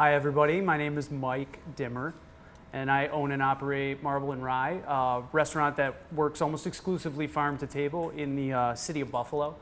Hi everybody, my name is Mike Dimmer and I own and operate Marble Rye, a restaurant that works almost exclusively farm to table in the city of Buffalo.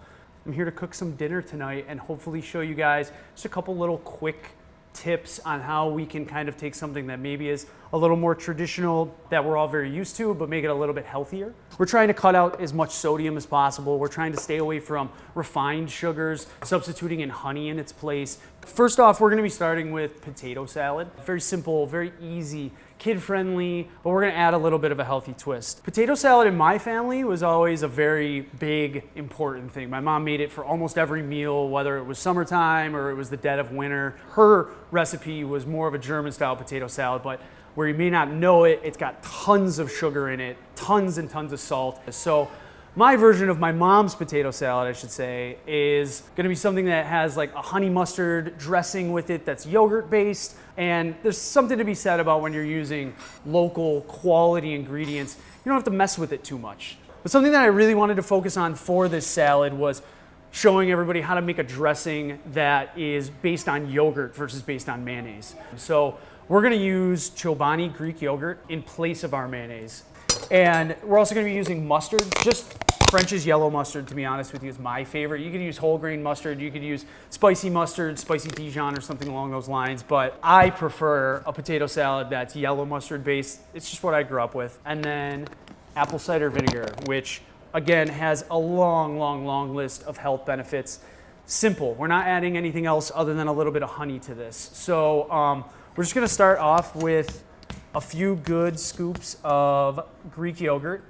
I'm here to cook some dinner tonight and hopefully show you guys just a couple little quick tips on how we can kind of take something that maybe is a little more traditional that we're all very used to, but make it a little bit healthier. We're trying to cut out as much sodium as possible. We're trying to stay away from refined sugars, substituting in honey in its place. First off, we're gonna be starting with potato salad. Very simple, very easy, kid-friendly, but we're gonna add a little bit of a healthy twist. Potato salad in my family was always a very big, important thing. My mom made it for almost every meal, whether it was summertime or it was the dead of winter. Her recipe was more of a German-style potato salad, but where you may not know it, it's got tons of sugar in it, tons and tons of salt. So my version of my mom's potato salad, I should say, is gonna be something that has like a honey mustard dressing with it that's yogurt based. And there's something to be said about when you're using local quality ingredients, you don't have to mess with it too much. But something that I really wanted to focus on for this salad was showing everybody how to make a dressing that is based on yogurt versus based on mayonnaise. So we're gonna use Chobani Greek yogurt in place of our mayonnaise. And we're also gonna be using mustard. Just French's yellow mustard, to be honest with you, is my favorite. You could use whole grain mustard, you could use spicy mustard, spicy Dijon or something along those lines, but I prefer a potato salad that's yellow mustard based. It's just what I grew up with. And then apple cider vinegar, which again has a long list of health benefits. Simple, we're not adding anything else other than a little bit of honey to this. So we're just gonna start off with a few good scoops of Greek yogurt.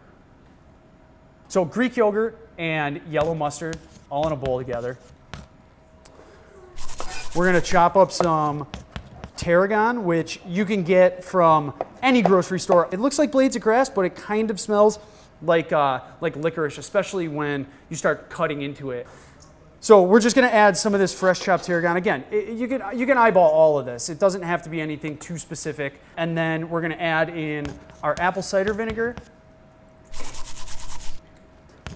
So Greek yogurt and yellow mustard all in a bowl together. We're gonna chop up some tarragon, which you can get from any grocery store. It looks like blades of grass, but it kind of smells like licorice, especially when you start cutting into it. So we're just gonna add some of this fresh chopped tarragon. Again, you can eyeball all of this. It doesn't have to be anything too specific. And then we're gonna add in our apple cider vinegar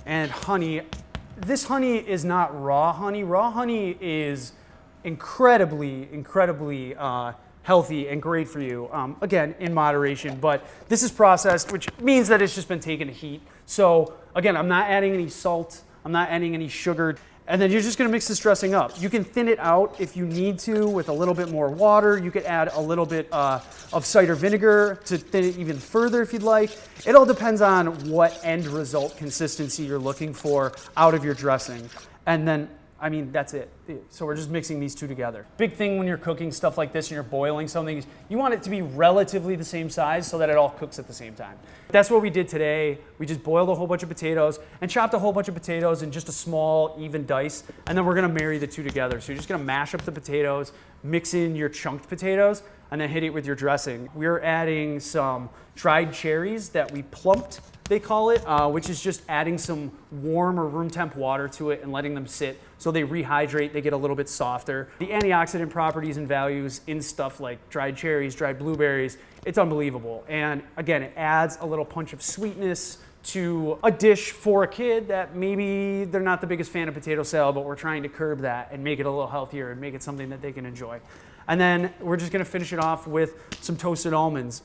and honey. This honey is not raw honey. Raw honey is incredibly healthy and great for you. Again, in moderation, but this is processed, which means that it's just been taken to heat. So again, I'm not adding any salt. I'm not adding any sugar. And then you're just gonna mix this dressing up. You can thin it out if you need to with a little bit more water. You could add a little bit of cider vinegar to thin it even further if you'd like. It all depends on what end result consistency you're looking for out of your dressing. And then, I mean, that's it. So we're just mixing these two together. Big thing when you're cooking stuff like this and you're boiling something is you want it to be relatively the same size so that it all cooks at the same time. That's what we did today. We just boiled a whole bunch of potatoes and chopped a whole bunch of potatoes in just a small, even dice. And then we're gonna marry the two together. So you're just gonna mash up the potatoes, mix in your chunked potatoes, and then hit it with your dressing. We're adding some dried cherries that we plumped, they call it, which is just adding some warm or room temp water to it and letting them sit so they rehydrate, they get a little bit softer. The antioxidant properties and values in stuff like dried cherries, dried blueberries, it's unbelievable. And again, it adds a little punch of sweetness to a dish for a kid that maybe they're not the biggest fan of potato salad, but we're trying to curb that and make it a little healthier and make it something that they can enjoy. And then we're just gonna finish it off with some toasted almonds.